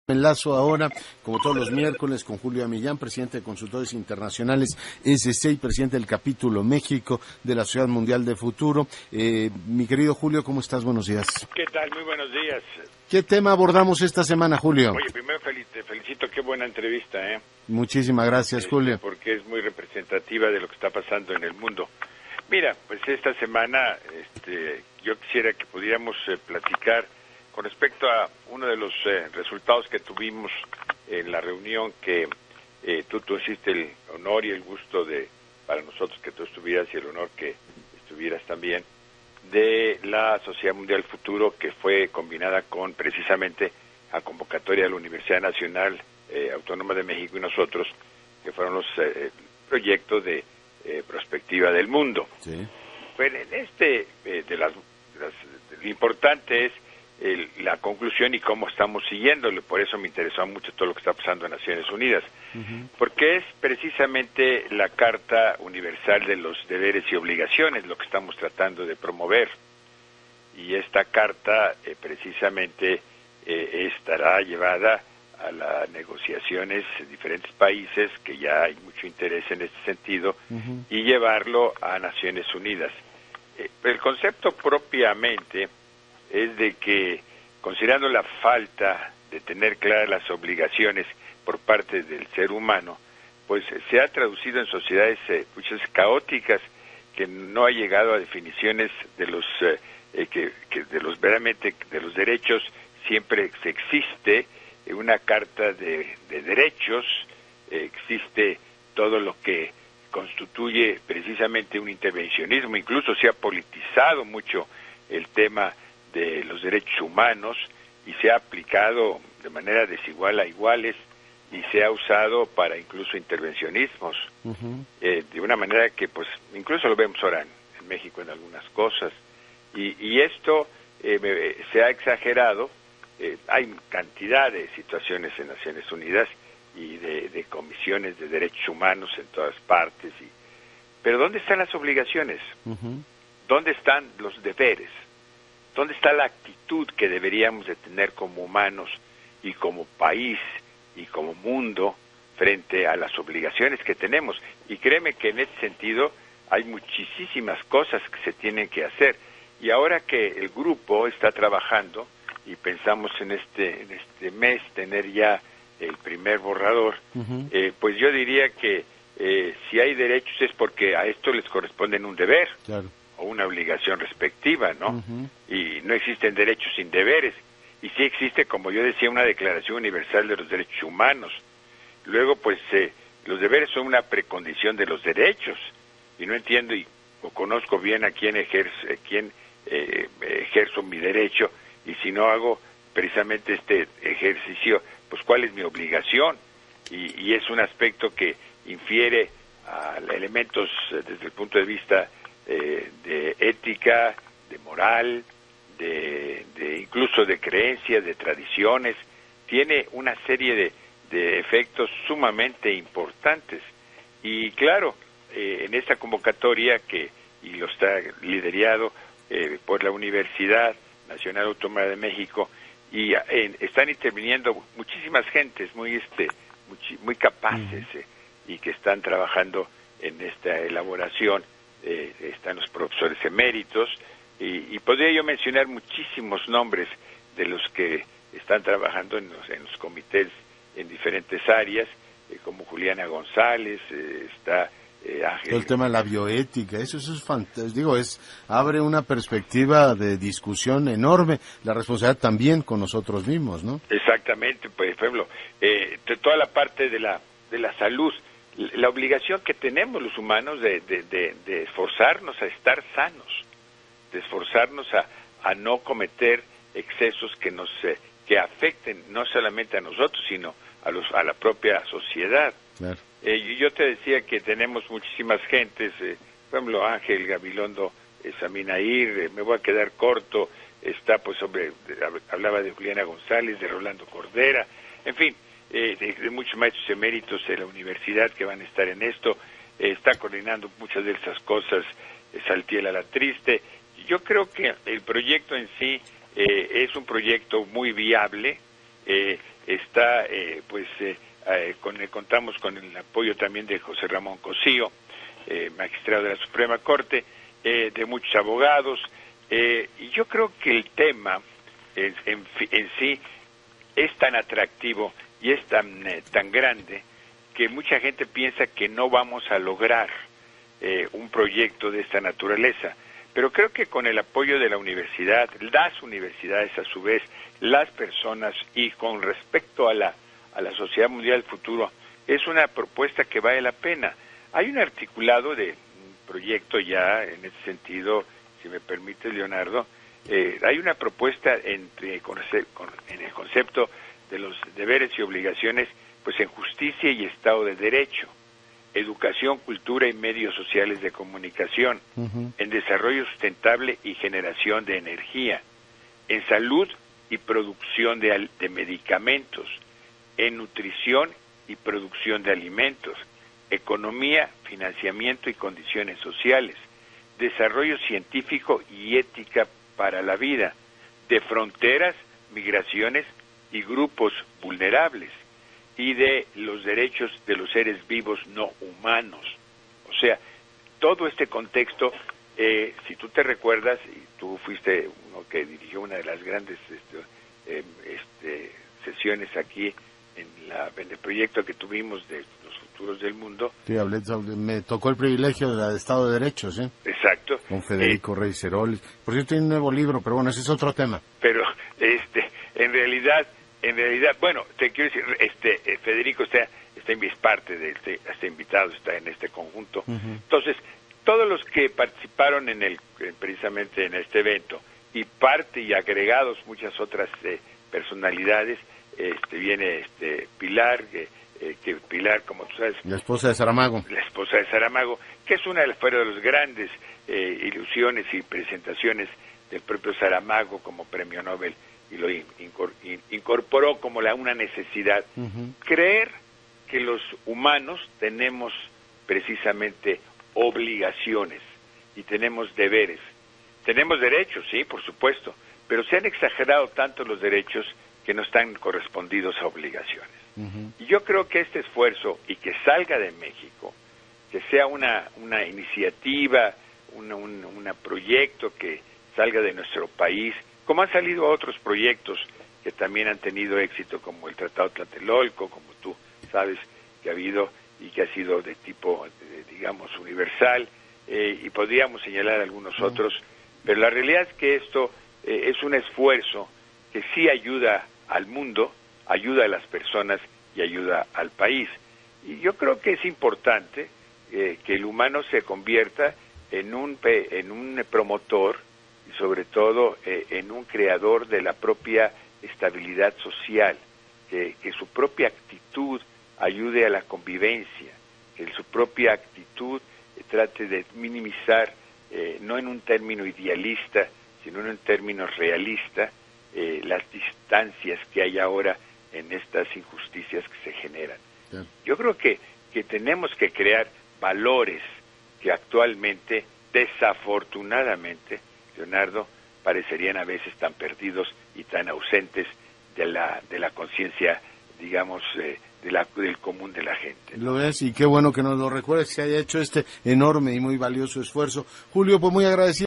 Me enlazo ahora, como todos los miércoles, con Julio Millán, presidente de Consultores Internacionales SC y presidente del capítulo México de la Sociedad Mundial de Futuro. Mi querido Julio, ¿cómo estás? Buenos días. ¿Qué tal? Muy buenos días. ¿Qué tema abordamos esta semana, Julio? Oye, primero te felicito, qué buena entrevista, ¿eh? Muchísimas gracias, Julio. Porque es muy representativa de lo que está pasando en el mundo. Mira, pues esta semana yo quisiera que pudiéramos platicar con respecto a uno de los resultados que tuvimos en la reunión que tú hiciste el honor y el gusto para nosotros que tú estuvieras y el honor que estuvieras también, de la Sociedad Mundial del Futuro, que fue combinada con precisamente a convocatoria de la Universidad Nacional Autónoma de México y nosotros, que fueron los proyectos de prospectiva del mundo. Sí. Pues en lo importante es la conclusión y cómo estamos siguiéndolo. Por eso me interesó mucho todo lo que está pasando en Naciones Unidas, porque es precisamente la Carta Universal de los Deberes y Obligaciones lo que estamos tratando de promover, y esta carta precisamente estará llevada a las negociaciones en diferentes países, que ya hay mucho interés en este sentido, y llevarlo a Naciones Unidas. El concepto propiamente es de que, considerando la falta de tener claras las obligaciones por parte del ser humano, pues se ha traducido en sociedades muchas caóticas, que no ha llegado a definiciones de los de los derechos. Siempre existe una carta de derechos, existe todo lo que constituye precisamente un intervencionismo. Incluso se ha politizado mucho el tema de los derechos humanos y se ha aplicado de manera desigual a iguales, y se ha usado para incluso intervencionismos, de una manera que pues incluso lo vemos ahora en México en algunas cosas, y esto se ha exagerado. Hay cantidad de situaciones en Naciones Unidas y de comisiones de derechos humanos en todas partes, pero ¿dónde están las obligaciones? ¿Dónde están los deberes? ¿Dónde está la actitud que deberíamos de tener como humanos y como país y como mundo frente a las obligaciones que tenemos? Y créeme que en ese sentido hay muchísimas cosas que se tienen que hacer. Y ahora que el grupo está trabajando y pensamos en este mes tener ya el primer borrador, pues yo diría que si hay derechos es porque a esto les corresponde un deber. Claro. O una obligación respectiva, ¿no? Y no existen derechos sin deberes. Y sí existe, como yo decía, una Declaración Universal de los Derechos Humanos. Luego, pues, los deberes son una precondición de los derechos. Y no entiendo o conozco bien a quién ejerzo mi derecho, y si no hago precisamente este ejercicio, pues, ¿cuál es mi obligación? Y es un aspecto que infiere a elementos desde el punto de vista de ética, de moral, de incluso de creencias, de tradiciones. Tiene una serie de efectos sumamente importantes. Y claro, en esta convocatoria y lo está liderado por la Universidad Nacional Autónoma de México, y están interviniendo muchísimas gentes muy capaces, y que están trabajando en esta elaboración. Están los profesores eméritos, y podría yo mencionar muchísimos nombres de los que están trabajando en los comités en diferentes áreas, como Juliana González, está Ángel. El tema de la bioética, eso es fantástico, abre una perspectiva de discusión enorme, la responsabilidad también con nosotros mismos, ¿no? Exactamente, pues, por ejemplo, toda la parte de la salud, la obligación que tenemos los humanos de esforzarnos a estar sanos, de esforzarnos a no cometer excesos que afecten no solamente a nosotros, sino a la propia sociedad. Claro. Yo te decía que tenemos muchísimas gentes, por ejemplo, Ángel Gabilondo Saminair, me voy a quedar corto, está pues hablaba de Juliana González, de Rolando Cordera, en fin, de muchos maestros eméritos de la universidad que van a estar en esto. Está coordinando muchas de esas cosas Saltiel Alatriste. Yo creo que el proyecto en sí es un proyecto muy viable. contamos con el apoyo también de José Ramón Cosío, magistrado de la Suprema Corte, de muchos abogados, y yo creo que el tema en sí es tan atractivo y es tan grande que mucha gente piensa que no vamos a lograr un proyecto de esta naturaleza. Pero creo que con el apoyo de la universidad, las universidades a su vez, las personas, y con respecto a la Sociedad Mundial del Futuro, es una propuesta que vale la pena. Hay un articulado de un proyecto ya en ese sentido, si me permite, Leonardo. Hay una propuesta en el concepto de los deberes y obligaciones, pues en justicia y Estado de Derecho, educación, cultura y medios sociales de comunicación, en desarrollo sustentable y generación de energía, en salud y producción de medicamentos, en nutrición y producción de alimentos, economía, financiamiento y condiciones sociales, desarrollo científico y ética para la vida, de fronteras, migraciones y grupos vulnerables, y de los derechos de los seres vivos no humanos. O sea, todo este contexto, si tú te recuerdas, y tú fuiste uno que dirigió una de las grandes sesiones aquí en el proyecto que tuvimos de los futuros del mundo. Sí, me tocó el privilegio del Estado de Derecho, ¿sí? Exacto. Con Federico Rey Ceroles. Por cierto, hay un nuevo libro, pero bueno, ese es otro tema. Pero, en realidad, bueno, te quiero decir, Federico está está invitado, está en este conjunto. Entonces, todos los que participaron precisamente en este evento, y parte y agregados muchas otras personalidades, viene Pilar, que Pilar, como tú sabes, la esposa de Saramago, que es una de las grandes ilusiones y presentaciones del propio Saramago como premio Nobel, y lo incorporó como una necesidad. Creer que los humanos tenemos precisamente obligaciones y tenemos deberes. Tenemos derechos, sí, por supuesto, pero se han exagerado tanto los derechos que no están correspondidos a obligaciones. Y yo creo que este esfuerzo, y que salga de México, que sea una iniciativa, un proyecto que salga de nuestro país, como han salido otros proyectos que también han tenido éxito, como el Tratado Tlatelolco, como tú sabes que ha habido y que ha sido de tipo, digamos, universal, y podríamos señalar algunos otros, pero la realidad es que esto es un esfuerzo que sí ayuda al mundo, ayuda a las personas y ayuda al país. Y yo creo que es importante que el humano se convierta en un promotor y sobre todo en un creador de la propia estabilidad social, que su propia actitud ayude a la convivencia, que su propia actitud trate de minimizar, no en un término idealista, sino en un término realista, las distancias que hay ahora en estas injusticias que se generan. Sí. Yo creo que tenemos que crear valores que actualmente, desafortunadamente, Leonardo, parecerían a veces tan perdidos y tan ausentes de la conciencia, digamos, del común de la gente, ¿no? Lo es, y qué bueno que nos lo recuerdes, que haya hecho este enorme y muy valioso esfuerzo. Julio, pues muy agradecido.